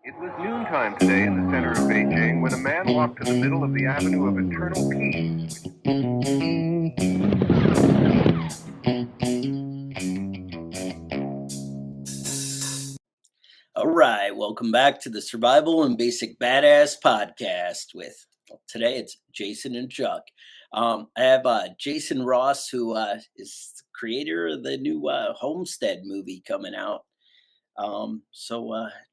It was noontime today in the center of Beijing when a man walked to the middle of the Avenue of Eternal Peace. All right, welcome back to the Survival and Basic Badass podcast with today it's Jason and Chuck. I have Jason Ross, who is the creator of the new Homestead movie coming out.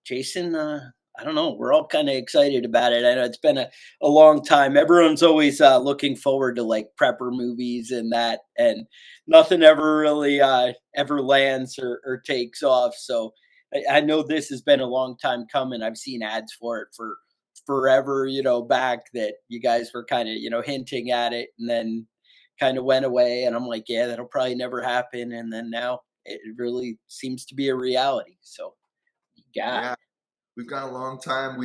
Jason, I don't know, we're all kind of excited about it. I know it's been a long time. Everyone's always looking forward to like prepper movies and that, and nothing ever really ever lands or takes off. So I know this has been a long time coming. I've seen ads for it for forever, back that you guys were kind of, hinting at it and then kind of went away. And I'm like, yeah, that'll probably never happen. And then now it really seems to be a reality. So, yeah. Yeah, we've got a long time.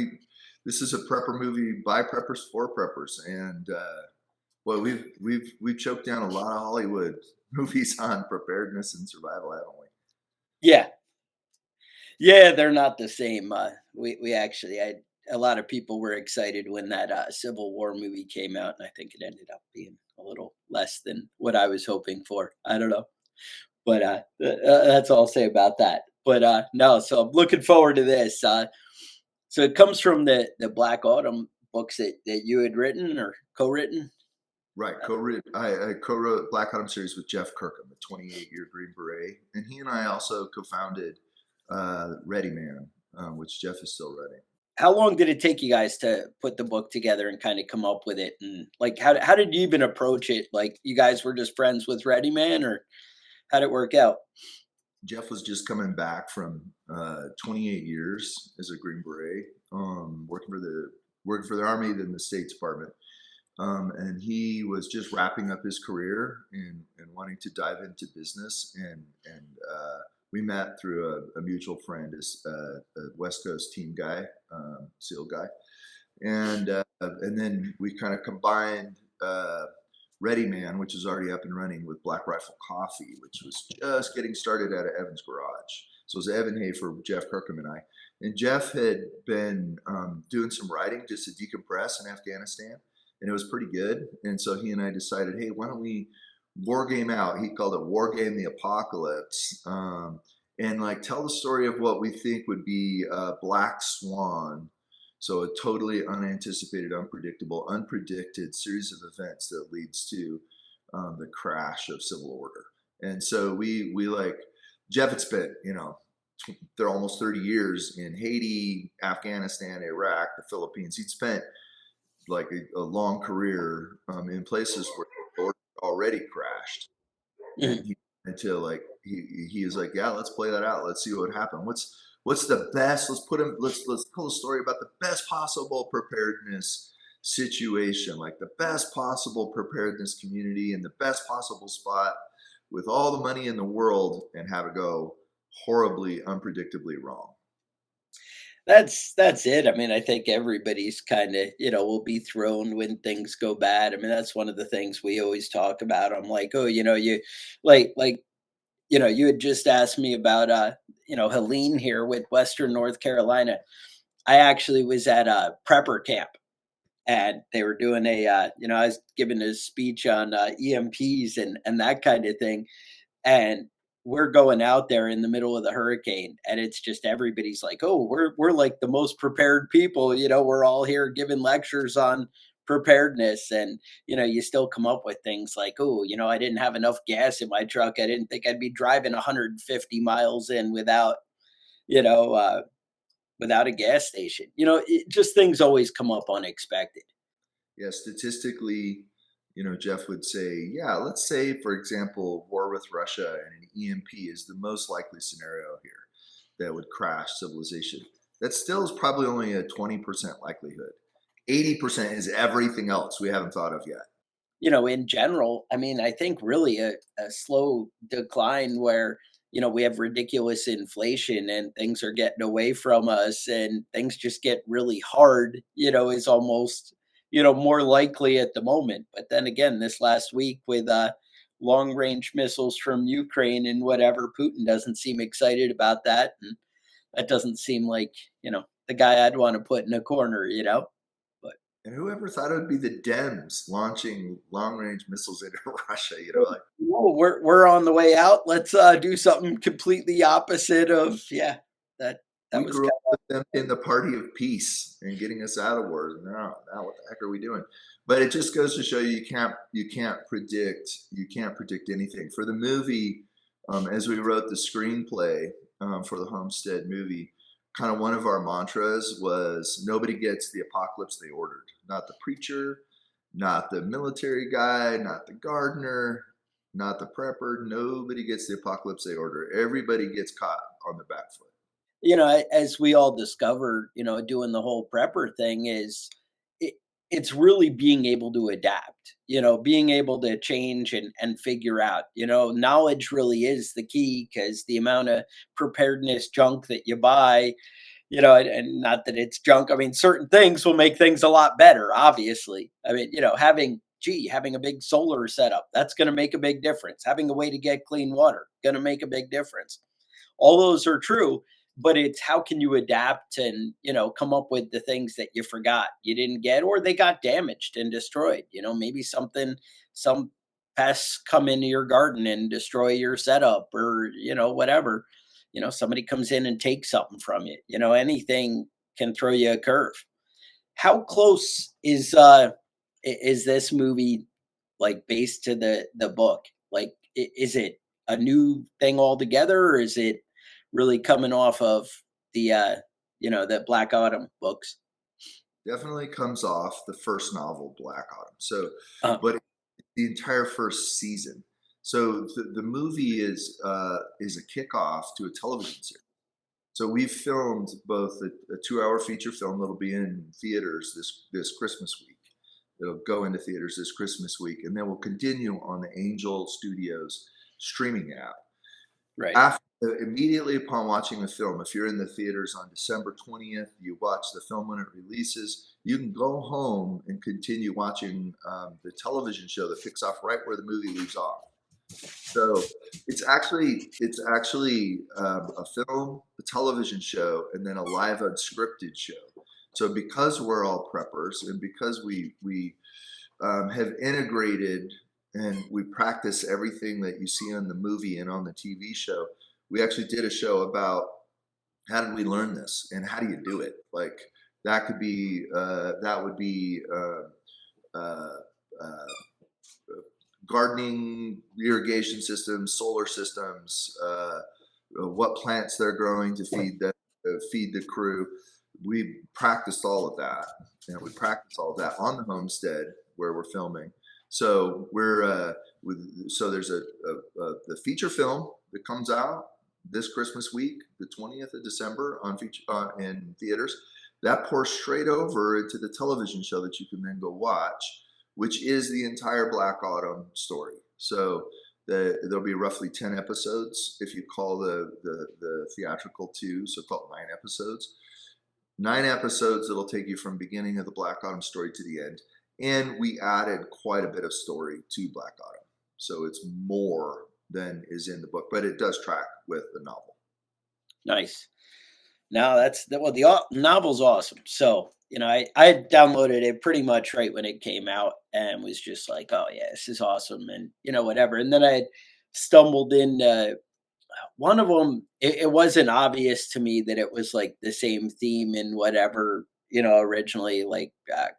This is a prepper movie by preppers for preppers, and well, we've choked down a lot of Hollywood movies on preparedness and survival, haven't we? Yeah. Yeah, they're not the same. We actually, a lot of people were excited when that Civil War movie came out, and I think it ended up being a little less than what I was hoping for. I don't know. But that's all I'll say about that. But no, so I'm looking forward to this. So it comes from the Black Autumn books that you had written or co-written. Right, I co-wrote Black Autumn series with Jeff Kirkham, the 28-year Green Beret, and he and I also co-founded Ready Man, which Jeff is still running. How long did it take you guys to put the book together and kind of come up with it? And like, how did you even approach it? Like, you guys were just friends with Ready Man, or how did it work out? Jeff was just coming back from 28 years as a Green Beret, working for the Army, then the State Department, and he was just wrapping up his career and wanting to dive into business. And we met through a mutual friend, a West Coast team guy, SEAL guy, and then we kind of combined. Ready Man, which is already up and running, with Black Rifle Coffee, which was just getting started out of Evan's garage. So it was Evan Hay for Jeff Kirkham and I. And Jeff had been doing some writing just to decompress in Afghanistan, and it was pretty good. And so he and I decided, hey, why don't we war game out? He called it War Game the Apocalypse, and like tell the story of what we think would be a Black Swan. So a totally unanticipated, unpredictable, unpredicted series of events that leads to the crash of civil order. And so we like Jeff had spent, they're almost 30 years in Haiti, Afghanistan, Iraq, the Philippines. He'd spent like a long career in places where the order already crashed. Mhm. And he is like, yeah, let's play that out. Let's see what happened. What's the best? Let's tell a story about the best possible preparedness situation, like the best possible preparedness community in the best possible spot with all the money in the world, and have it go horribly, unpredictably wrong. That's it. I mean, I think everybody's kind of, will be thrown when things go bad. I mean, that's one of the things we always talk about. I'm like, oh, you like you had just asked me about Helene here with Western North Carolina. I actually was at a prepper camp, and they were doing I was giving a speech on EMPs and that kind of thing. And we're going out there in the middle of the hurricane, and it's just everybody's like, oh, we're like the most prepared people. We're all here giving lectures on preparedness, and you still come up with things like, oh, I didn't have enough gas in my truck. I didn't think I'd be driving 150 miles in you know uh without a gas station. Just things always come up unexpected. Yeah, statistically, Jeff would say, yeah, let's say, for example, war with Russia and an EMP is the most likely scenario here that would crash civilization. That still is probably only a 20% likelihood. 80% is everything else we haven't thought of yet. In general, I mean, I think really a slow decline where, we have ridiculous inflation and things are getting away from us and things just get really hard, is almost, more likely at the moment. But then again, this last week with long range missiles from Ukraine and whatever, Putin doesn't seem excited about that. And that doesn't seem like, the guy I'd want to put in a corner, you know. But And whoever thought it would be the Dems launching long range missiles into Russia? You know, like no, we're on the way out. Let's do something completely opposite of that we that was grew up kind with them in the party of peace and getting us out of wars. Now what the heck are we doing? But it just goes to show you can't predict anything. For the movie, as we wrote the screenplay for the Homestead movie, kind of one of our mantras was nobody gets the apocalypse they ordered. Not the preacher, not the military guy, not the gardener, not the prepper. Nobody gets the apocalypse they order. Everybody gets caught on the back foot. as we all discovered, doing the whole prepper thing is it, it's really being able to adapt, being able to change and figure out, knowledge really is the key because the amount of preparedness junk that you buy, and not that it's junk. I mean, certain things will make things a lot better, obviously. I mean, having a big solar setup, that's going to make a big difference. Having a way to get clean water, going to make a big difference. All those are true, but it's how can you adapt and, come up with the things that you forgot you didn't get or they got damaged and destroyed. Maybe some pests come into your garden and destroy your setup or, whatever. Somebody comes in and takes something from you. Anything can throw you a curve. How close is this movie like based to the book? Like is it a new thing altogether or is it really coming off of the Black Autumn books? Definitely comes off the first novel, Black Autumn. So, Uh, but the entire first season. So the movie is a kickoff to a television series. So we've filmed both a 2-hour feature film that'll be in theaters this Christmas week. It'll go into theaters this Christmas week, and then we'll continue on the Angel Studios streaming app. right. After, immediately upon watching the film, if you're in the theaters on December 20th, you watch the film when it releases, you can go home and continue watching the television show that picks off right where the movie leaves off. So it's actually a film, a television show, and then a live unscripted show. So because we're all preppers and because we have integrated and we practice everything that you see on the movie and on the TV show, we actually did a show about how did we learn this and how do you do it? Like that would be gardening, irrigation systems, solar systems, what plants they're growing to feed the crew. We practiced all of that, and we practiced all of that on the homestead where we're filming. So so there's the feature film that comes out this Christmas week, the 20th of December in theaters. That pours straight over into the television show that you can then go watch, which is the entire Black Autumn story. So there'll be roughly 10 episodes if you call the theatrical 2, so call it 9 episodes. 9 episodes that'll take you from beginning of the Black Autumn story to the end. And we added quite a bit of story to Black Autumn. So it's more than is in the book, but it does track with the novel. Nice. No, the novel's awesome. So, I downloaded it pretty much right when it came out and was just like, oh yeah, this is awesome. And, whatever. And then I had stumbled into one of them. It wasn't obvious to me that it was like the same theme in whatever, originally like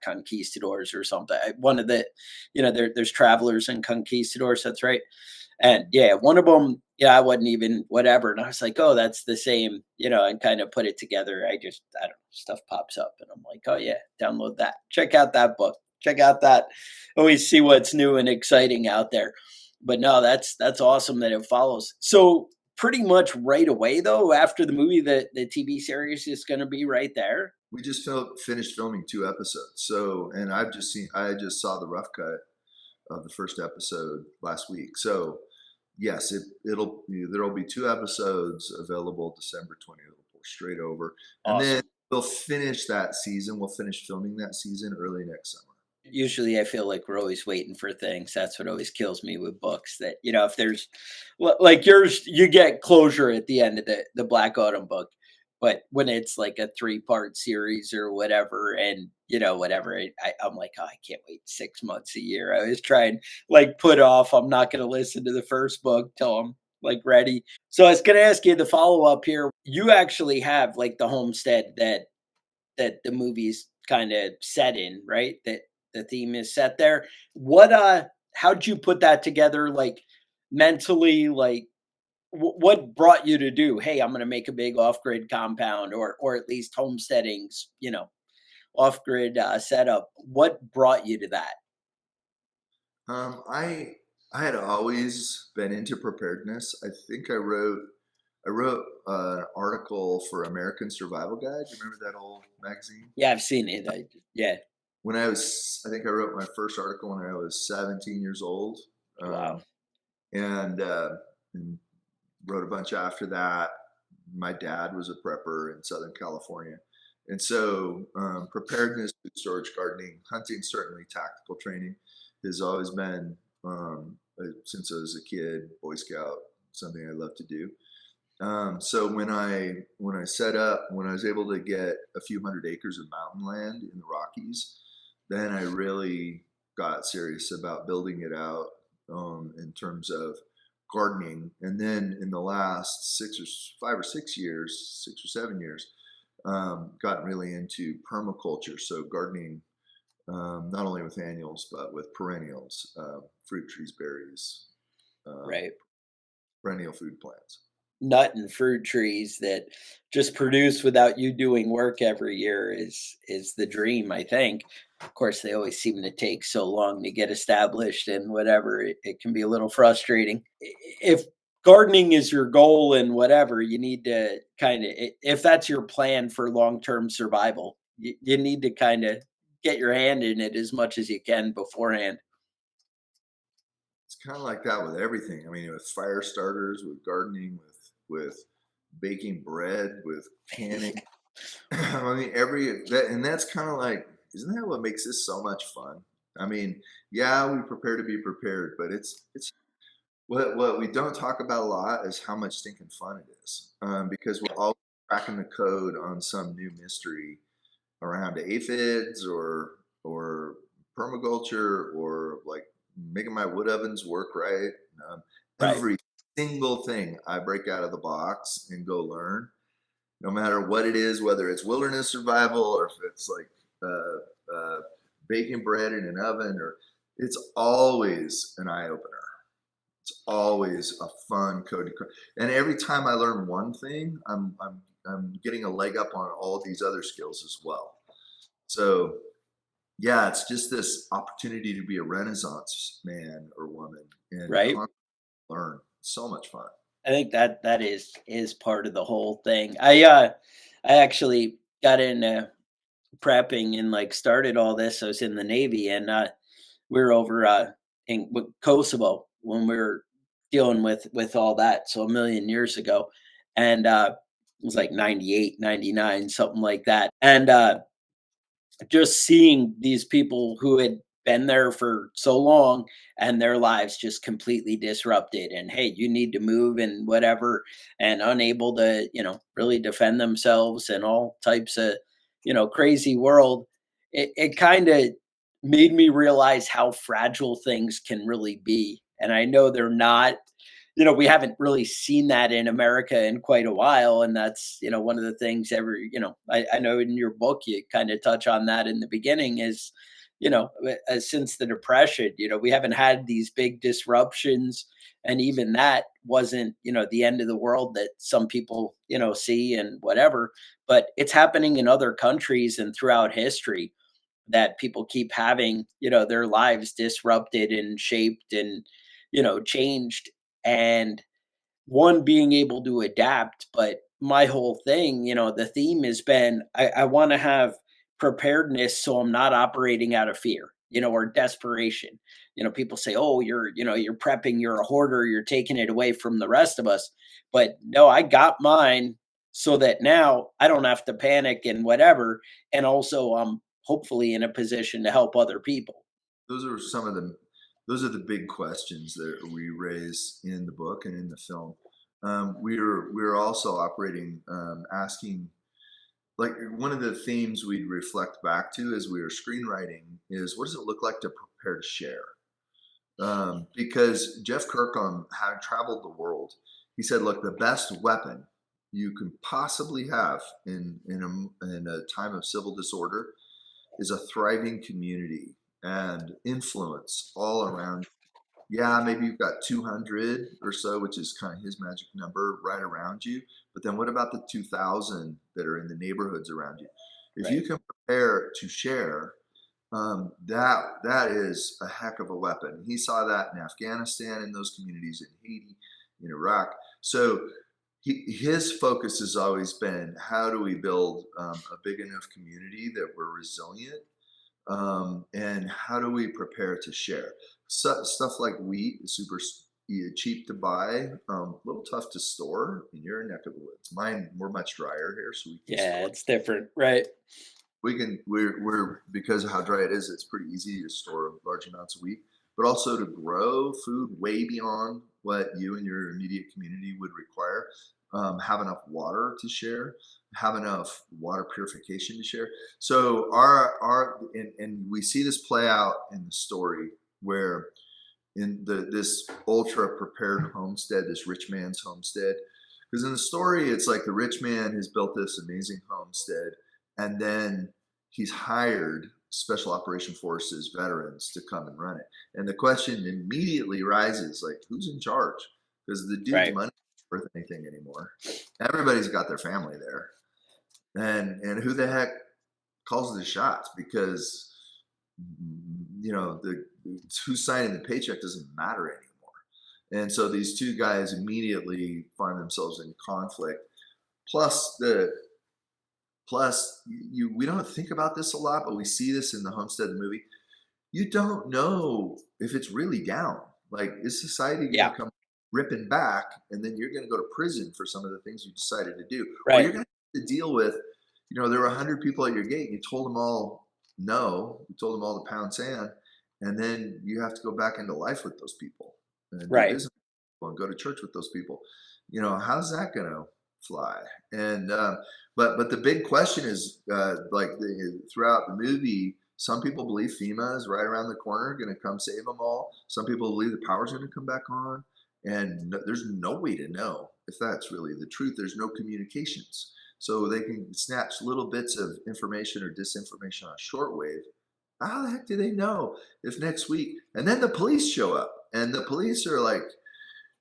conquistadors or something. One of the, there's travelers and conquistadors. That's right. And yeah, one of them, I wasn't even whatever. And I was like, oh, that's the same, and kind of put it together. I don't know, stuff pops up and I'm like, oh yeah, download that. Check out that book. Check out that. Always see what's new and exciting out there. But no, that's awesome that it follows. So pretty much right away though, after the movie, the TV series is going to be right there. We just finished filming 2 episodes. So, and I just saw the rough cut of the first episode last week. So yes, there'll be 2 episodes available December 20th. It'll pour straight over. Awesome. And then we'll finish that season. We'll finish filming that season early next summer. Usually I feel like we're always waiting for things. That's what always kills me with books that, if there's like yours, you get closure at the end of the Black Autumn book. But when it's like a 3-part series or whatever, and whatever, I'm like, oh, I can't wait 6 months a year. I was trying like put off. I'm not going to listen to the first book till I'm like ready. So I was going to ask you the follow up here. You actually have like the homestead that the movie's kind of set in, right? That the theme is set there. What how'd you put that together like mentally, like what brought you to do, hey, I'm going to make a big off-grid compound, or at least homesteading's, off-grid setup? What brought you to that? I had always been into preparedness. I think I wrote an article for American Survival Guide. You remember that old magazine? Yeah, I've seen it. Yeah. I think I wrote my first article when I was 17 years old, Wow. um, and wrote a bunch after that. My dad was a prepper in Southern California. And so, preparedness, food storage, gardening, hunting, certainly tactical training has always been, since I was a kid, Boy Scout, something I love to do. So when I was able to get a few hundred acres of mountain land in the Rockies, then I really got serious about building it out, in terms of gardening. And then in the last 5 or 6 years, 6 or 7 years, gotten really into permaculture. So gardening, not only with annuals but with perennials, fruit trees, berries, um, Right. perennial food plants. Nut and fruit trees that just produce without you doing work every year is the dream, I think. Of course, they always seem to take so long to get established, and whatever, it can be a little frustrating. If gardening is your goal and whatever, you need to kind of, if that's your plan for long-term survival, you need to kind of get your hand in it as much as you can beforehand. It's kind of like that with everything. I mean, with fire starters, with gardening, with baking bread, with canning. I mean, and that's kind of like, isn't that what makes this so much fun? I mean, yeah, we prepare to be prepared, but it's what we don't talk about a lot is how much stinking fun it is, because we're all cracking the code on some new mystery around aphids or permaculture, or like making my wood ovens work right. Um, Right. every single thing I break out of the box and go learn, no matter what it is, whether it's wilderness survival or if it's like, baking bread in an oven, or it's always an eye opener. It's always a fun code. And every time I learn one thing, I'm getting a leg up on all these other skills as well. So yeah, it's just this opportunity to be a Renaissance man or woman and Right. learn. So much fun. I think that is part of the whole thing. I actually got into prepping and like started all this. I was in the Navy, and we were over in Kosovo when we were dealing with all that. So a million years ago, and it was like 98, 99, something like that. And just seeing these people who had been there for so long and their lives just completely disrupted, and hey, you need to move and whatever, and unable to really defend themselves, and all types of crazy world. It kind of made me realize how fragile things can really be, and I know they're not, we haven't really seen that in America in quite a while. And that's, one of the things I know in your book, you kind of touch on that in the beginning is, since the Depression, we haven't had these big disruptions. And even that wasn't, the end of the world that some people, see and whatever, but it's happening in other countries and throughout history, that people keep having, their lives disrupted and shaped and, changed. And one, being able to adapt. But my whole thing, the theme has been, I want to have preparedness so I'm not operating out of fear, or desperation. People say, oh, you're prepping, you're a hoarder, you're taking it away from the rest of us. But no, I got mine so that now I don't have to panic and whatever. And also, I'm hopefully in a position to help other people. Those are some of the those are the big questions that we raise in the book and in the film. we were also operating, asking, like, one of the themes we'd reflect back to as we were screenwriting is, what does it look like to prepare to share? Because Jeff Kirkham, having traveled the world, he said, look, the best weapon you can possibly have in a time of civil disorder is a thriving community and influence all around. Yeah, maybe you've got 200 or so, which is kind of his magic number, right around you. But then what about the 2,000 that are in the neighborhoods around you? If you Right. can prepare to share, that is a heck of a weapon. He saw that in Afghanistan, in those communities, in Haiti, in Iraq. So his focus has always been, how do we build a big enough community that we're resilient, and how do we prepare to share? Stuff like wheat is super cheap to buy, a little tough to store in your neck of the woods. Mine, we're much drier here, so we can Yeah, store. it's different, right? We're because of how dry it is, it's pretty easy to store large amounts of wheat, but also to grow food way beyond what you and your immediate community would require. Have enough water to share, have enough water purification to share. So and we see this play out in the story, where in this ultra prepared homestead, this rich man's homestead. Because in the story, it's like the rich man has built this amazing homestead, and then he's hired special operation forces veterans to come and run it. And the question immediately rises, like, who's in charge? Because the dude's Right. money isn't worth anything anymore. Everybody's got their family there, and who the heck calls the shots? Because the who's signing the paycheck doesn't matter anymore. And so these two guys immediately find themselves in conflict. Plus we don't think about this a lot, but we see this in the Homestead movie. You don't know if it's really down. Like, is society going Yeah. to come ripping back, and then you're going to go to prison for some of the things you decided to do, or Right. you're going to have to deal with, there were 100 people at your gate, and you told them all no, you told them all to pound sand, and then you have to go back into life with those people and do Right. business with people and go to church with those people. How's that going to fly? And but the big question is, throughout the movie, some people believe FEMA is right around the corner, going to come save them all. Some people believe the power's going to come back on, and there's no way to know if that's really the truth. There's no communications, so they can snatch little bits of information or disinformation on shortwave. How the heck do they know if next week? And then the police show up, and the police are like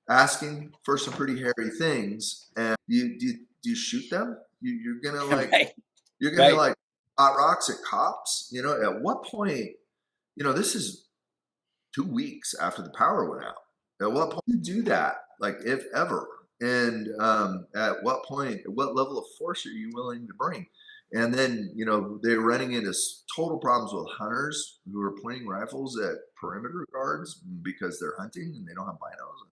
asking for some pretty hairy things. And do you shoot them? You're gonna Right. you're gonna Right. like hot rocks at cops. At what point? This is 2 weeks after the power went out. At what point do you do that? Like, if ever? And at what point? At what level of force are you willing to bring? And then they're running into total problems with hunters who are pointing rifles at perimeter guards because they're hunting and they don't have binos.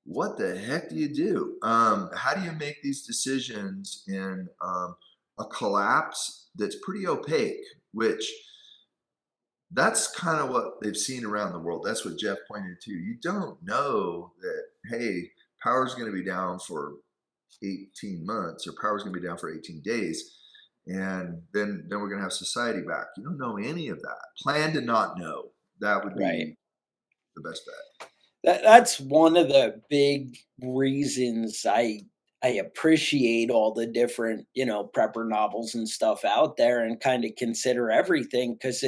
What the heck do you do? How do you make these decisions in a collapse that's pretty opaque? Which that's kind of what they've seen around the world. That's what Jeff pointed to. You don't know that, hey, power's going to be down for 18 months, or power's going to be down for 18 days, and then we're going to have society back. You don't know any of that. Plan to not know. That would Right. be the best bet. That's one of the big reasons I appreciate all the different, prepper novels and stuff out there, and kind of consider everything, because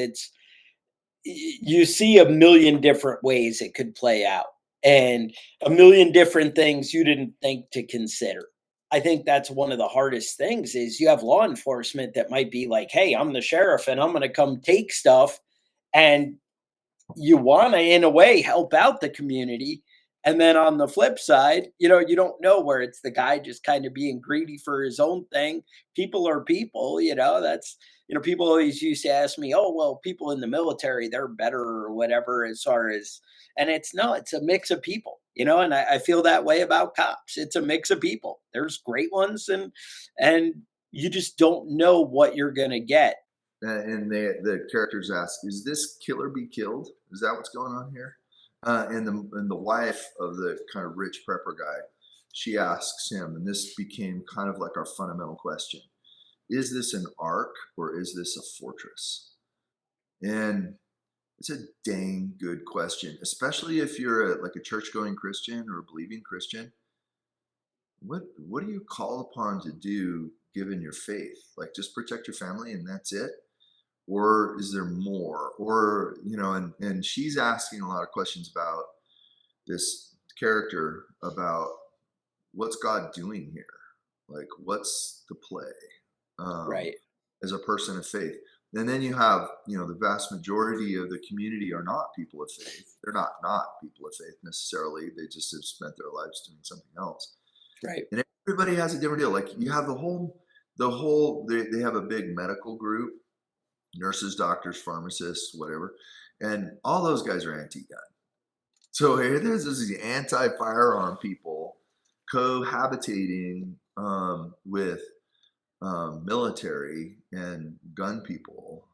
you see a million different ways it could play out, and a million different things you didn't think to consider. I think that's one of the hardest things, is you have law enforcement that might be like, "Hey, I'm the sheriff and I'm going to come take stuff." And you want to, in a way, help out the community. And then on the flip side, you don't know, where it's the guy just kind of being greedy for his own thing. People are people, that's, people always used to ask me, oh, well, people in the military, they're better or whatever, as far as, and it's no, it's a mix of people, and I feel that way about cops. It's a mix of people. There's great ones, and you just don't know what you're going to get. And the characters ask, "Is this kill or be killed? Is that what's going on here?" And the wife of the kind of rich prepper guy she asks him, and this became kind of like our fundamental question: is this an ark or is this a fortress? And it's a dang good question, especially if you're like a church-going Christian or a believing Christian. What are you called upon to do given your faith? Like just protect your family and that's it? Or is there more? Or, and she's asking a lot of questions about this character, about what's God doing here? Like what's the play Right. as a person of faith? And then you have, the vast majority of the community are not people of faith. They're not people of faith necessarily. They just have spent their lives doing something else. Right. And everybody has a different deal. Like you have they have a big medical group, nurses, doctors, pharmacists, whatever. And all those guys are anti-gun. So here there's these anti-firearm people cohabitating with military and gun people,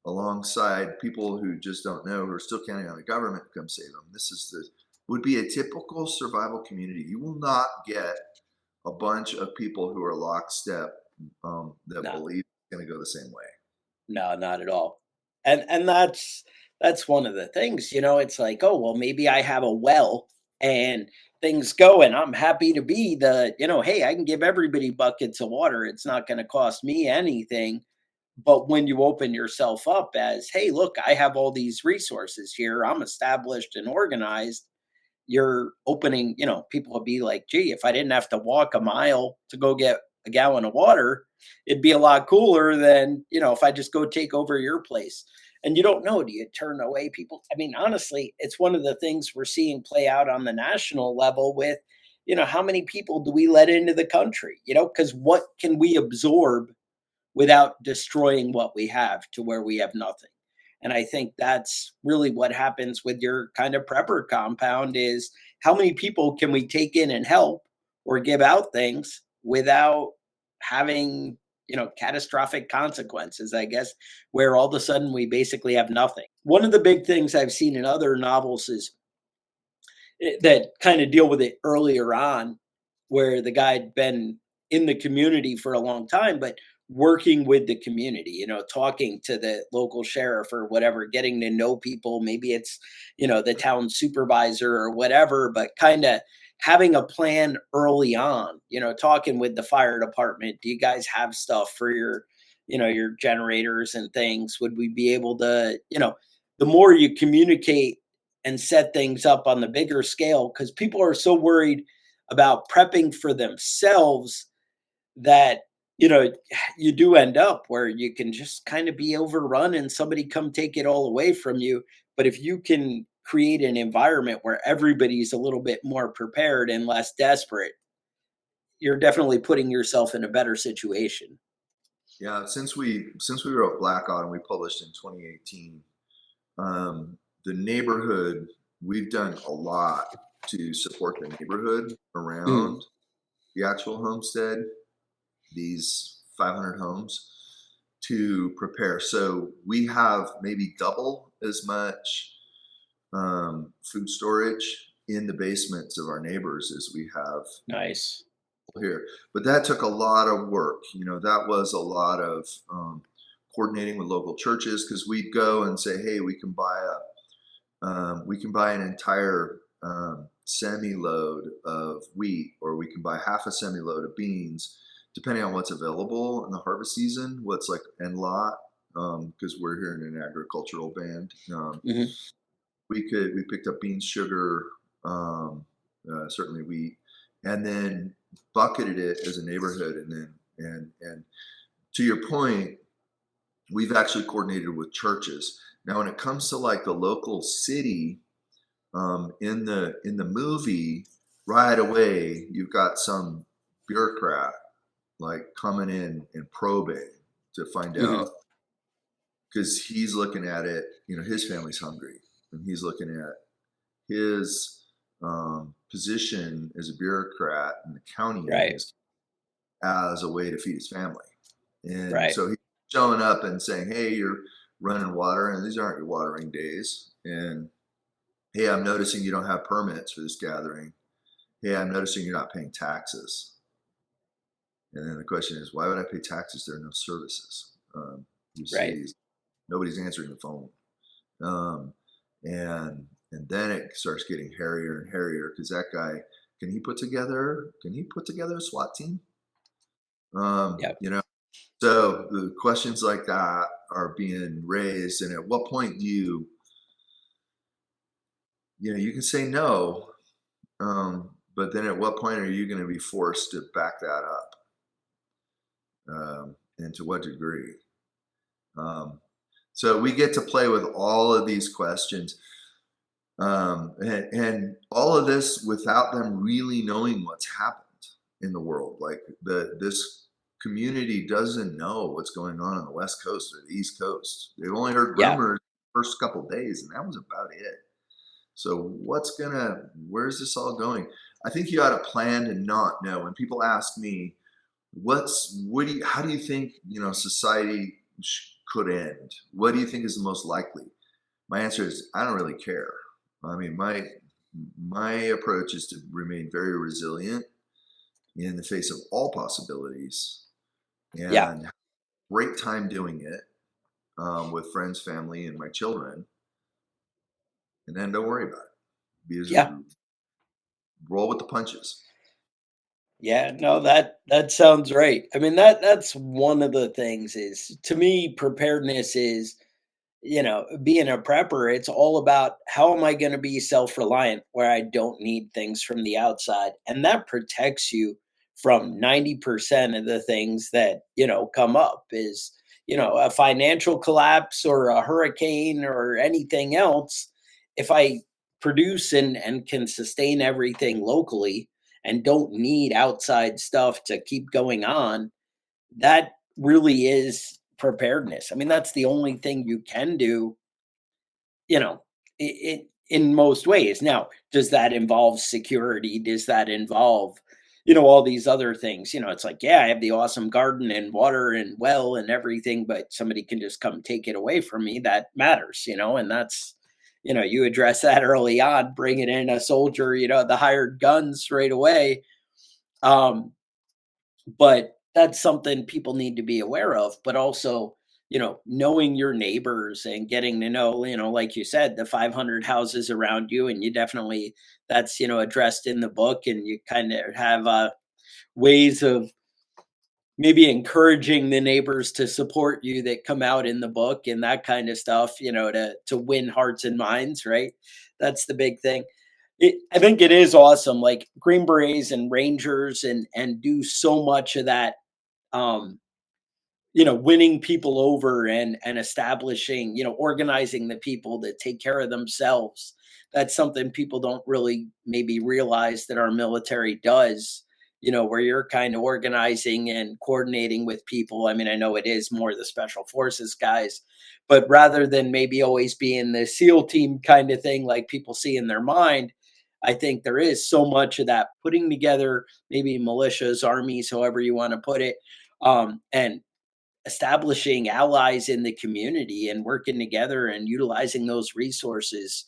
alongside people who just don't know, who are still counting on the government to come save them. Would be a typical survival community. You will not get a bunch of people who are lockstep that believe it's going to go the same way. No, not at all. And that's one of the things, it's like, oh, well, maybe I have a well and things go and I'm happy to be hey, I can give everybody buckets of water. It's not going to cost me anything. But when you open yourself up as, hey, look, I have all these resources here, I'm established and organized, you're opening, people will be like, gee, if I didn't have to walk a mile to go get a gallon of water, it'd be a lot cooler than, if I just go take over your place. And you don't know, do you turn away people? I mean, honestly, it's one of the things we're seeing play out on the national level with, how many people do we let into the country? Because what can we absorb without destroying what we have to where we have nothing? And I think that's really what happens with your kind of prepper compound is how many people can we take in and help or give out things without having, catastrophic consequences, I guess, where all of a sudden we basically have nothing. One of the big things I've seen in other novels is that kind of deal with it earlier on, where the guy had been in the community for a long time, but working with the community, talking to the local sheriff or whatever, getting to know people. Maybe it's, the town supervisor or whatever, but kind of having a plan early on, talking with the fire department. Do you guys have stuff for your generators and things? Would we be able to, the more you communicate and set things up on the bigger scale, because people are so worried about prepping for themselves that you do end up where you can just kind of be overrun and somebody come take it all away from you. But if you can create an environment where everybody's a little bit more prepared and less desperate, you're definitely putting yourself in a better situation. Yeah, since we wrote Black Autumn, we published in 2018. The neighborhood, we've done a lot to support the neighborhood around the actual homestead, these 500 homes, to prepare. So we have maybe double as much food storage in the basements of our neighbors as we have Nice. here. But that took a lot of work. That was a lot of coordinating with local churches, because we'd go and say, hey, we can buy an entire semi-load of wheat, or we can buy half a semi-load of beans, depending on what's available in the harvest season, what's like en lot, because we're here in an agricultural band. We picked up beans, sugar, certainly wheat, and then bucketed it as a neighborhood. And to your point, we've actually coordinated with churches. Now, when it comes to like the local city, in the movie, right away you've got some bureaucrat like coming in and probing to find out, because he's looking at it. His family's hungry, and he's looking at his position as a bureaucrat in the county as a way to feed his family. And so he's showing up and saying, hey, you're running water, and these aren't your watering days. And hey, I'm noticing you don't have permits for this gathering. hey, I'm noticing you're not paying taxes. And then the question is, why would I pay taxes? There are no services. You Right. see, nobody's answering the phone. Um, and then it starts getting hairier and hairier because that guy, can he put together a SWAT team? Yep. You know, so the questions like that are being raised. And at what point do you can say no, but then at what point are you going to be forced to back that up? And to what degree? So we get to play with all of these questions, and all of this without them really knowing what's happened in the world. Like this community doesn't know what's going on the West Coast or the East Coast. They've only heard Yeah. rumors the first couple of days, and that was about it. So where's this all going? I think you ought to plan to not know. When people ask me, how do you think, society could end? What do you think is the most likely? My answer is, I don't really care. I mean, my approach is to remain very resilient in the face of all possibilities Yeah. and great time doing it, with friends, family, and my children. And then don't worry about it. Yeah. Roll with the punches. Yeah, no, that sounds right. I mean, that's one of the things is, to me, preparedness is, being a prepper, it's all about how am I going to be self-reliant where I don't need things from the outside. And that protects you from 90% of the things that, come up is, a financial collapse or a hurricane or anything else. If I produce and can sustain everything locally and don't need outside stuff to keep going on, that really is preparedness. I mean, that's the only thing you can do, in most ways. Now, does that involve security? Does that involve, all these other things? It's like, yeah, I have the awesome garden and water and well and everything, but somebody can just come take it away from me. That matters, and that's, you address that early on, bringing in a soldier, the hired guns right away. Um, but that's something people need to be aware of, but also, knowing your neighbors and getting to know, like you said, the 500 houses around you. And you definitely, that's, addressed in the book, and you kind of have ways of maybe encouraging the neighbors to support you that come out in the book and that kind of stuff, to win hearts and minds, right? That's the big thing. I think it is awesome, like Green Berets and Rangers, and do so much of that, um, winning people over and establishing, organizing the people that take care of themselves. That's something people don't really maybe realize that our military does, where you're kind of organizing and coordinating with people. I mean, I know it is more the special forces guys, but rather than maybe always being the SEAL team kind of thing like people see in their mind, I think there is so much of that putting together, maybe militias, armies, however you want to put it, and establishing allies in the community and working together and utilizing those resources.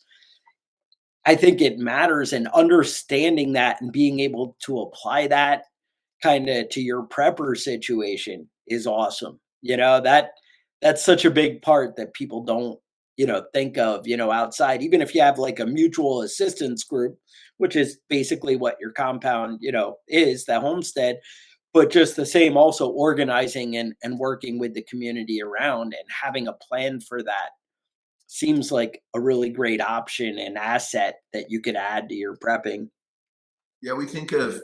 I think it matters, and understanding that and being able to apply that kind of to your prepper situation is awesome. That's such a big part that people don't, think of, outside. Even if you have like a mutual assistance group, which is basically what your compound, is the homestead, but just the same, also organizing and working with the community around and having a plan for that seems like a really great option and asset that you could add to your prepping. Yeah, we think of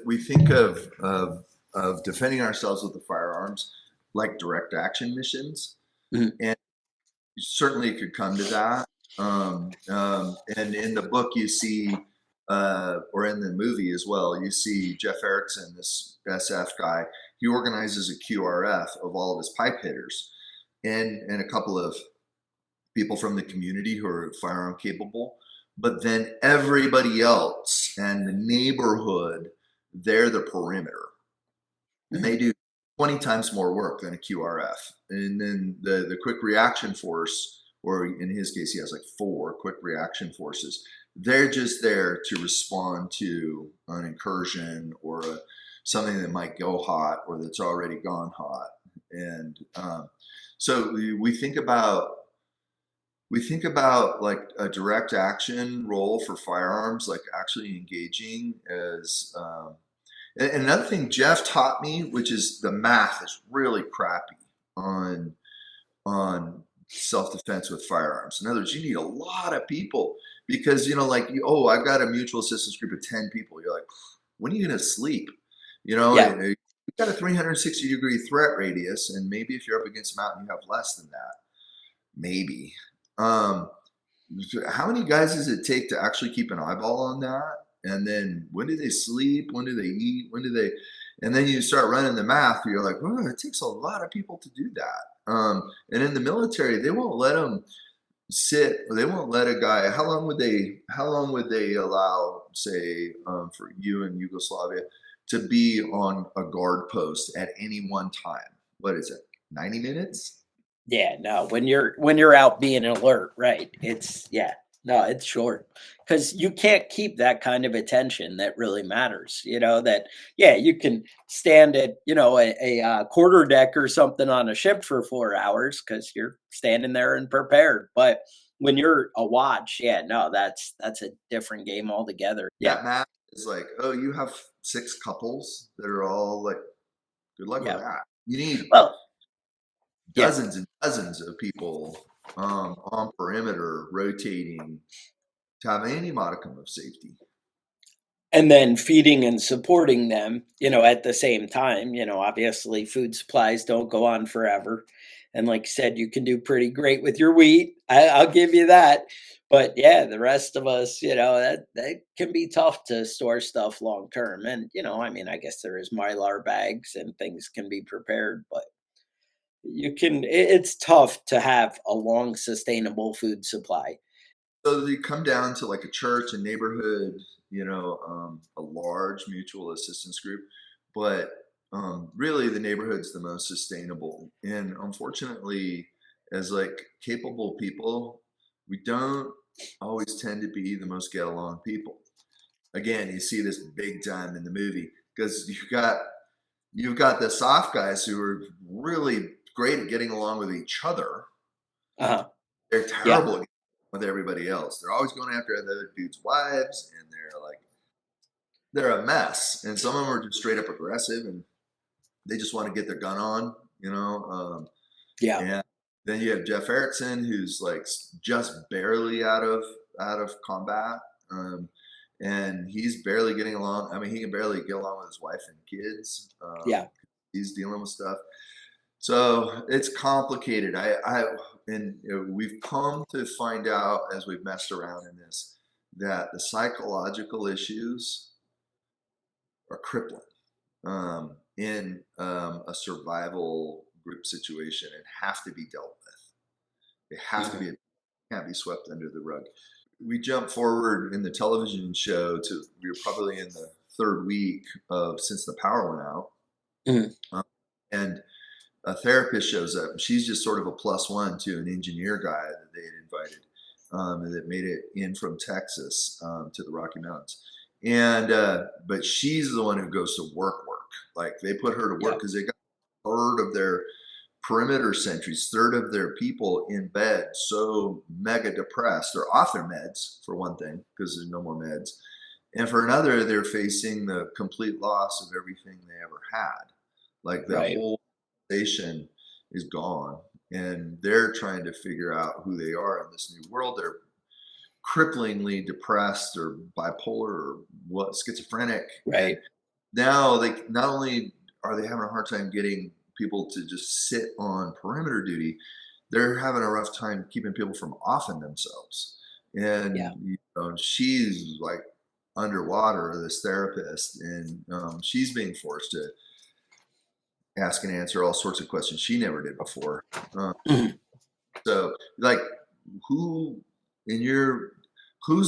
defending ourselves with the firearms like direct action missions, Mhm. and certainly it could come to that. And in the book, you see, or in the movie as well, you see Jeff Erickson, this SF guy. He organizes a QRF of all of his pipe hitters, and a couple of people from the community who are firearm capable. But then everybody else and the neighborhood, they're the perimeter, and Mhm. they do 20 times more work than a QRF. And then the quick reaction force, or in his case, he has like 4 quick reaction forces. they're just there to respond to an incursion or something that might go hot or that's already gone hot. And so we think about like a direct action role for firearms, like actually engaging as. And another thing Jeff taught me, which is the math is really crappy on self-defense with firearms. In other words, you need a lot of people because, like, I've got a mutual assistance group of 10 people. You're like, when are you going to sleep? Yeah. You've got a 360-degree threat radius, and maybe if you're up against a mountain, you have less than that. Maybe. How many guys does it take to actually keep an eyeball on that? And then when do they sleep? When do they eat? And then you start running the math. You're like, oh, it takes a lot of people to do that. And in the military, they won't let them sit. They won't let a guy. How long would they allow, say, for you in Yugoslavia, to be on a guard post at any one time? What is it? 90 minutes? Yeah, no, when you're out being alert, right? It's short because you can't keep that kind of attention that really matters. That you can stand at a quarter deck or something on a ship for 4 hours because you're standing there and prepared. But when you're a watch, that's a different game altogether. That math is like, oh, you have 6 couples that are all like, good luck with that. You need dozens and dozens of people on perimeter rotating to have any modicum of safety. And then feeding and supporting them, at the same time. Obviously food supplies don't go on forever. And like you said, you can do pretty great with your wheat. I'll give you that. But the rest of us, that can be tough to store stuff long term. And, I guess there is Mylar bags and things can be prepared, but it's tough to have a long sustainable food supply. So you come down to like a church, a neighborhood, a large mutual assistance group, but really the neighborhood's the most sustainable. And unfortunately, as like capable people, we don't always tend to be the most get along people. Again, you see this big time in the movie because you've got the soft guys who are really great at getting along with each other. Uh-huh. They're terrible with everybody else. They're always going after other dudes' wives, and they're a mess. And some of them are just straight up aggressive, and they just want to get their gun on, And then you have Jeff Erickson, who's like just barely out of combat, and he's barely getting along. I mean, he can barely get along with his wife and kids. He's dealing with stuff. So it's complicated. We've come to find out as we've messed around in this that the psychological issues are crippling in a survival group situation and have to be dealt with. They have to be, can't be swept under the rug. We jump forward in the television show to we're probably in the 3rd week since the power went out, and a therapist shows up. And she's just sort of a +1 to an engineer guy that they had invited, that made it in from Texas to the Rocky Mountains. And but she's the one who goes to work. Like they put her to work because they got 1/3 of their perimeter sentries, 1/3 of their people in bed, so mega depressed. They're off their meds for one thing because there's no more meds, and for another, they're facing the complete loss of everything they ever had. Like the whole station is gone, and they're trying to figure out who they are in this new world. They're cripplingly depressed or bipolar or schizophrenic. Right. Now they not only are they having a hard time getting people to just sit on perimeter duty, they're having a rough time keeping people from offing themselves. And she's like underwater, this therapist, and she's being forced to ask and answer all sorts of questions she never did before. So like who's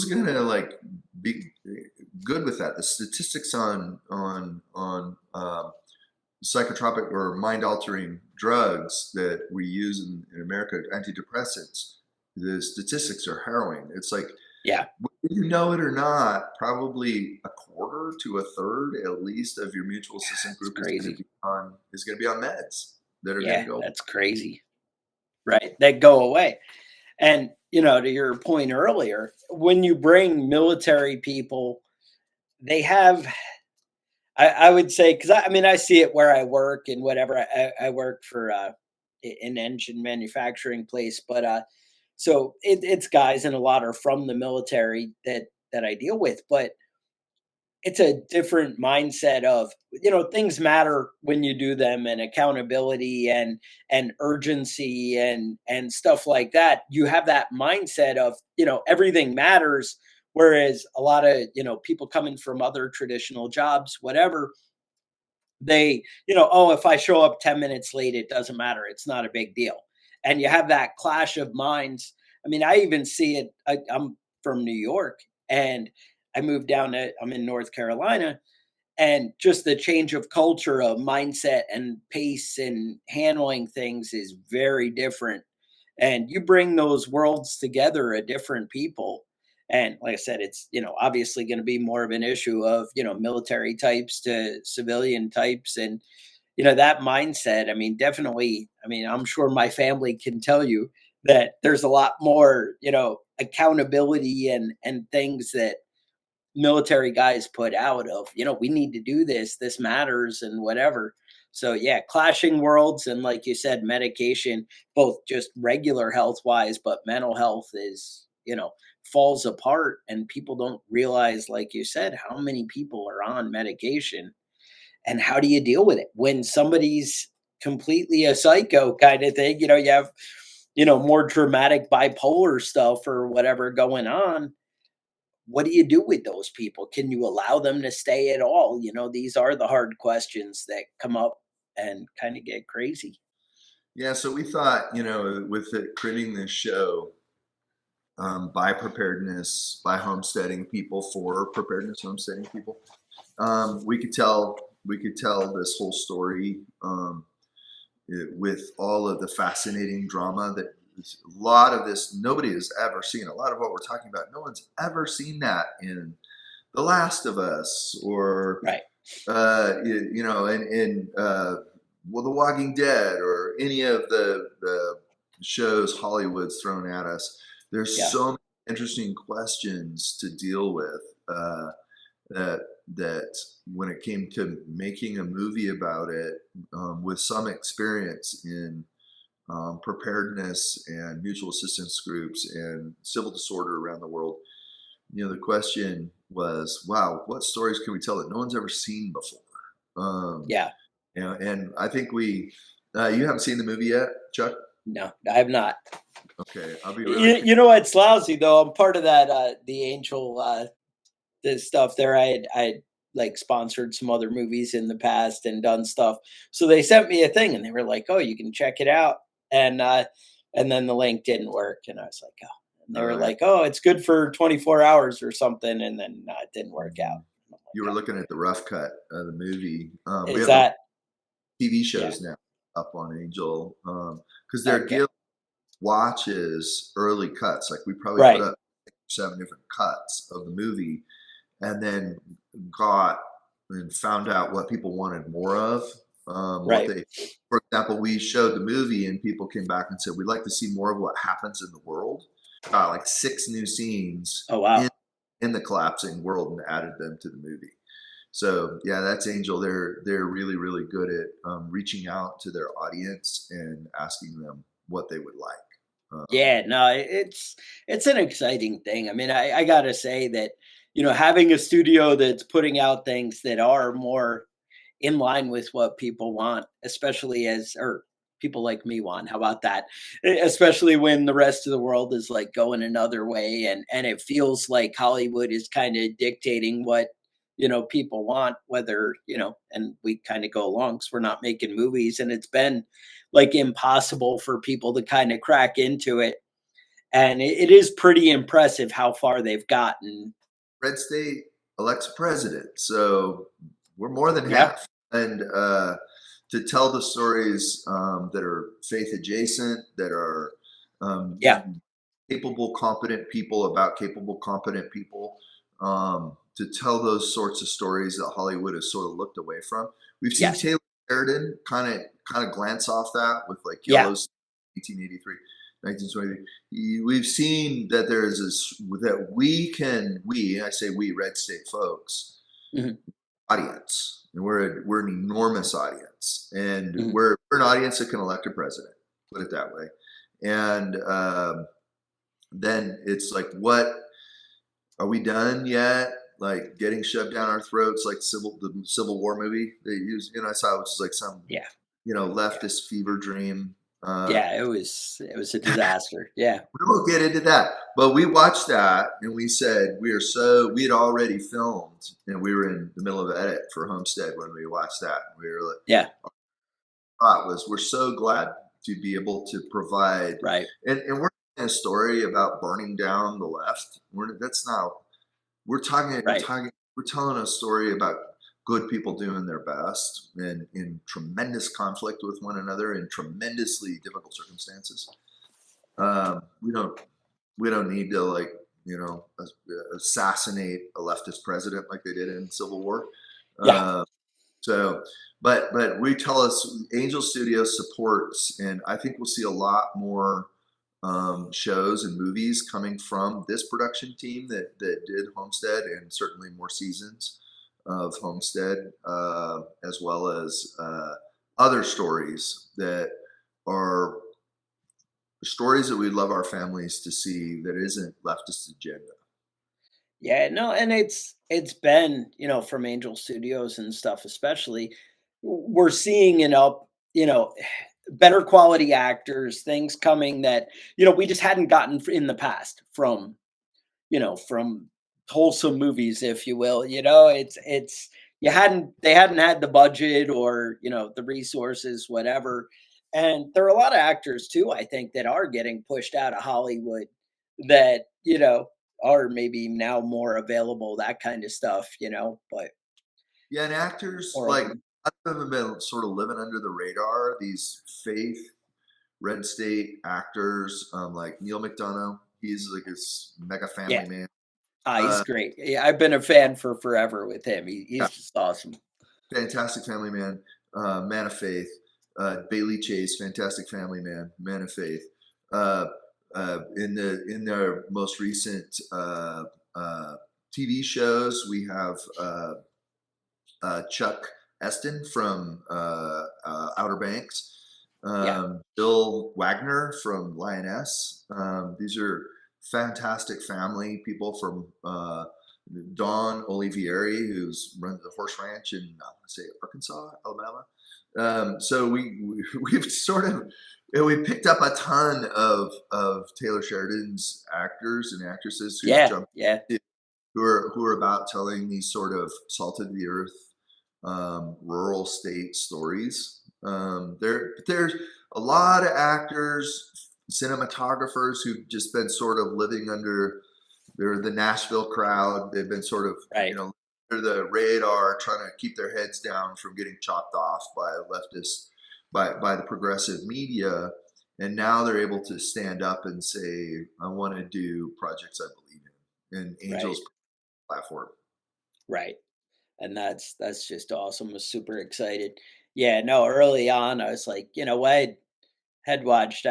gonna like be good with that? The statistics on psychotropic or mind altering drugs that we use in America, antidepressants, the statistics are harrowing. It's like you know it or not, probably a quarter to a third at least of your mutual assistance It's group is going to crazy. be on meds that are going to Yeah, go. that's crazy. Right. That go away. And, to your point earlier, when you bring military people, they have, I would say, because I mean, I see it where I work and whatever. I work for an engine manufacturing place, but so it's guys and a lot are from the military that I deal with, but it's a different mindset of, things matter when you do them, and accountability and urgency and stuff like that. You have that mindset of, everything matters, whereas a lot of, people coming from other traditional jobs, whatever, they, oh, if I show up 10 minutes late, it doesn't matter, it's not a big deal. And you have that clash of minds. I mean, I even see it. I'm from New York, and I'm in North Carolina, and just the change of culture, of mindset and pace and handling things is very different. And you bring those worlds together, a different people. And like I said, it's, obviously going to be more of an issue of, military types to civilian types. And, that mindset, I mean, definitely, I mean, I'm sure my family can tell you that there's a lot more, accountability and things that military guys put out of, we need to do this, this matters, and whatever. So yeah, clashing worlds, and like you said, medication, both just regular health wise, but mental health is, falls apart, and people don't realize, like you said, how many people are on medication, and how do you deal with it when somebody's completely a psycho kind of thing. You have, more dramatic bipolar stuff or whatever going on. What do you do with those people? Can you allow them to stay at all? These are the hard questions that come up and kind of get crazy. Yeah, so we thought, with creating this show, by preparedness, by homesteading people, for preparedness, homesteading people, we could tell this whole story, with all of the fascinating drama that a lot of this nobody has ever seen. A lot of what we're talking about, no one's ever seen that in The Last of Us, or Right. in well, The Walking Dead, or any of the shows Hollywood's thrown at us. There's Yeah. so many interesting questions to deal with, that that when it came to making a movie about it, with some experience in, preparedness and mutual assistance groups and civil disorder around the world. The question was, wow, what stories can we tell that no one's ever seen before? Um, Yeah. and I think you haven't seen the movie yet, Chuck? No, I have not. Okay, I'll be really. You know what's lousy though? I'm part of that the Angel the stuff there. I like sponsored some other movies in the past and done stuff. So they sent me a thing and they were like, "Oh, you can check it out." And then the link didn't work, and I was like, "Oh." And they All were right. like, "Oh, it's good for 24 hours or something," and then it didn't work out. I'm You like, were "Oh, looking at the rough cut of the movie. We is have a that TV yeah, shows now up on Angel, because their okay." guild watches early cuts. Like, we probably put Right. up 6 or 7 different cuts of the movie, and then got and found out what people wanted more of. What Right. they, for example, we showed the movie and people came back and said, we'd like to see more of what happens in the world. Like 6 new scenes Oh in wow. the collapsing world, and added them to the movie. So yeah, that's Angel. They're really really good at, reaching out to their audience and asking them what they would like. Um, Yeah, no, it's an exciting thing. I mean, I gotta say that, having a studio that's putting out things that are more in line with what people want, especially as or people like me want. How about that? Especially when the rest of the world is like going another way, and it feels like Hollywood is kind of dictating what, people want, whether, and we kind of go along because we're not making movies, and it's been like impossible for people to kind of crack into it. And it is pretty impressive how far they've gotten. Red State elects a president, so we're more than Yeah. half. And to tell the stories, that are faith adjacent, that are, Yeah. capable, competent people about capable, competent people, to tell those sorts of stories that Hollywood has sort of looked away from. We've seen Yes. Taylor Sheridan kind of glance off that with like Yeah. Yellowstone, 1883, 1923. We've seen that there is this, that I say we, red state folks, Mhm. audience, and we're an enormous audience, and Mhm. we're an audience that can elect a president, put it that way. And then it's like, what are we done yet? Like getting shoved down our throats, like the Civil War movie they used, I saw, which is like some, Yeah. leftist fever dream. Yeah. It was a disaster. Yeah. We won't get into that, but we watched that and we said we had already filmed and we were in the middle of edit for Homestead when we watched that. We were like, Yeah. thought was, we're so glad to be able to provide, Right. and we're telling a story about burning down the left. That's not, we're Right. telling a story about good people doing their best and in tremendous conflict with one another in tremendously difficult circumstances. We don't need to, like, assassinate a leftist president like they did in Civil War. Yeah. So, but we tell us Angel Studios supports, and I think we'll see a lot more shows and movies coming from this production team that did Homestead, and certainly more seasons of Homestead, as well as other stories that are stories that we'd love our families to see that isn't leftist agenda. Yeah, no, and it's been, from Angel Studios and stuff, especially, we're seeing better quality actors, things coming that, we just hadn't gotten in the past from wholesome movies, if you will. It's they hadn't had the budget or, the resources, whatever. And there are a lot of actors too, I think, that are getting pushed out of Hollywood that, are maybe now more available, that kind of stuff, but Yeah, and actors more like, open. other than been sort of living under the radar, these faith red state actors, like Neil McDonough, he's like this mega Yeah. family man. He's Uh, great. Yeah, I've been a fan for forever with him. yeah, He's just awesome. fantastic family man, man of faith. Bailey Chase, fantastic family man, man of faith. Uh, in their most recent uh, TV shows, we have Chuck Eston from Outer Banks, Yeah. Bill Wagner from Lioness. These are fantastic family people from Don Olivieri, who's runs the horse ranch in, let's say, Arkansas, Alabama. So we've sort of, we picked up a ton of Taylor Sheridan's actors and actresses who've Yeah. jumped, Yeah. who are about telling these sort of salt of the earth, rural state stories. There's a lot of actors, cinematographers who've just been sort of living under, they're the Nashville crowd. They've been sort of, Right. under the radar, trying to keep their heads down from getting chopped off by leftists, by the progressive media. And now they're able to stand up and say, I want to do projects I believe in. And Right. Angel's platform. Right. And that's just awesome. I was super excited. Yeah, no, early on I was like, what, had watched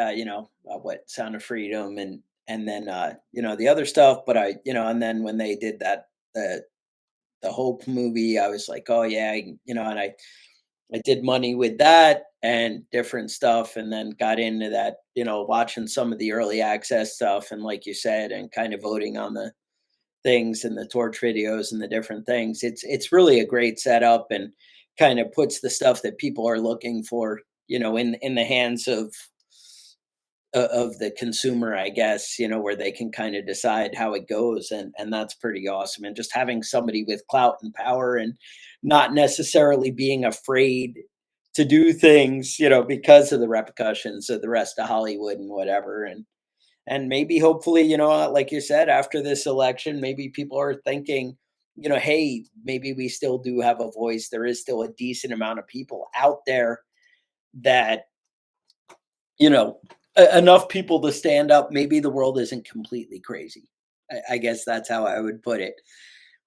what, Sound of Freedom, and then the other stuff, but and then when they did that, the Hope movie, I was like, oh yeah, and I did Money with that and different stuff, and then got into that, watching some of the early access stuff, and like you said, and kind of voting on the things and the torch videos and the different things. It's really a great setup, and kind of puts the stuff that people are looking for, in the hands of the consumer, I guess, where they can kind of decide how it goes, and that's pretty awesome. And just having somebody with clout and power, and not necessarily being afraid to do things, because of the repercussions of the rest of Hollywood and whatever. And maybe, hopefully, like you said, after this election, maybe people are thinking, hey, maybe we still do have a voice. There is still a decent amount of people out there that, you know enough people to stand up, maybe the world isn't completely crazy. I guess that's how I would put it.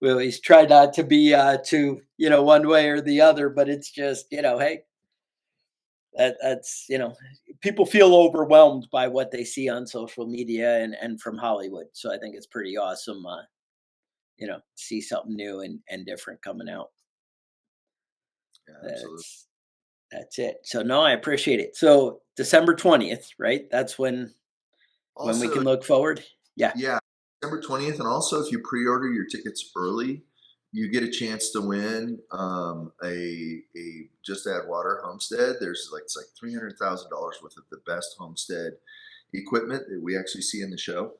We always try not to be too, one way or the other, but it's just, hey, that's people feel overwhelmed by what they see on social media and from Hollywood. So I think it's pretty awesome, see something new and different coming out. Yeah, absolutely. That's it. So no, I appreciate it. So December 20th, right? That's when we Also, can look forward. Yeah. yeah, December 20th, and also if you pre-order your tickets early, you get a chance to win a Just Add Water homestead. There's like it's like $300,000 worth of the best homestead equipment that we actually see in the show.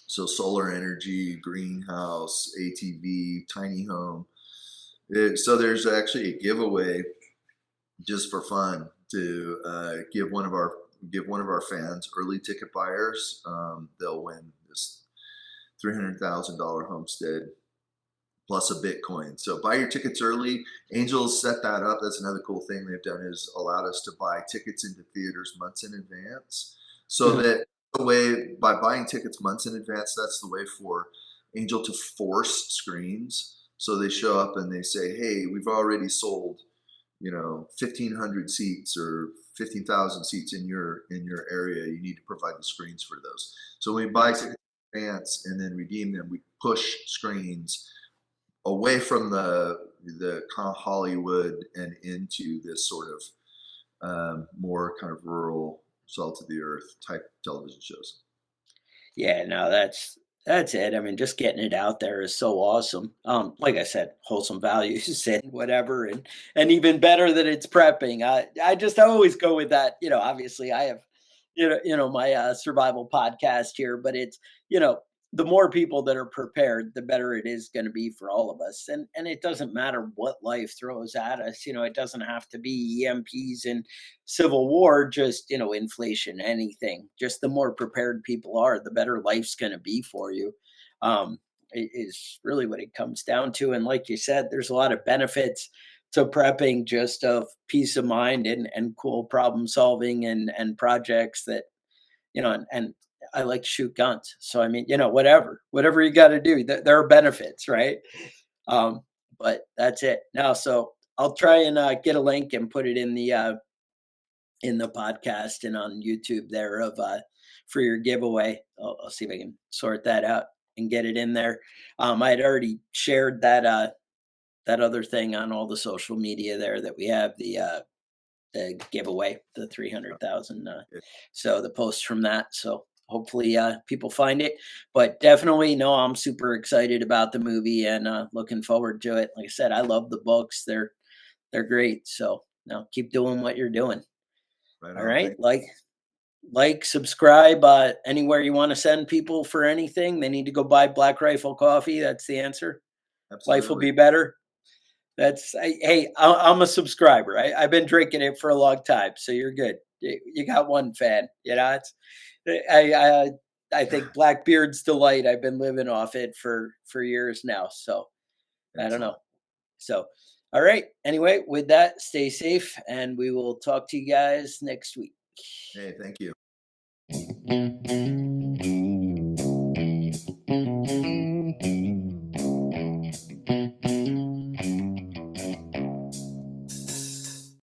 So solar energy, greenhouse, ATV, tiny home. So there's actually a giveaway just for fun to give one of our fans, early ticket buyers. They'll win this $300,000 homestead plus a Bitcoin. So buy your tickets early. Angels set that up. That's another cool thing they've done is allowed us to buy tickets into theaters months in advance. So Mhm. that the way by buying tickets months in advance, that's the way for Angel to force screens. So they show up and they say, "Hey, we've already sold, 1,500 seats or 15,000 seats in your area. You need to provide the screens for those." So when we buy tickets in advance and then redeem them, we push screens away from the kind of Hollywood and into this sort of more kind of rural, salt of the earth type television shows. Yeah, no, that's it. I mean, just getting it out there is so awesome. Like I said, wholesome values and whatever, and even better that it's prepping. I always go with that. Obviously I have, my survival podcast here, but it's you know the more people that are prepared, the better it is going to be for all of us. And it doesn't matter what life throws at us. It doesn't have to be EMPs and civil war, just inflation, anything. Just the more prepared people are, the better life's going to be for you. Is really what it comes down to. And like you said, there's a lot of benefits to prepping, just of peace of mind and cool problem solving and projects that and I like to shoot guns. So I mean, whatever you got to do, there are benefits, right? um but that's it now. So I'll try and get a link and put it in the podcast and on YouTube there of for your giveaway. I'll see if I can sort that out and get it in there. I had already shared that other thing on all the social media there that we have the giveaway, the 300,000. So the post from that. So hopefully people find it. But definitely, no, I'm super excited about the movie and looking forward to it. Like I said, I love the books. They're great. So now keep doing what you're doing. Right All on. right. Thank Subscribe, anywhere you want to send people for anything. They need to go buy Black Rifle coffee. That's the answer. Life will Absolutely. be better. Hey, I'm a subscriber. I've been drinking it for a long time, so you're good. You got one fan. I think Blackbeard's Delight. I've been living off it for years now. So I don't know. Excellent. So all right. Anyway, with that, stay safe, and we will talk to you guys next week. Hey, thank you.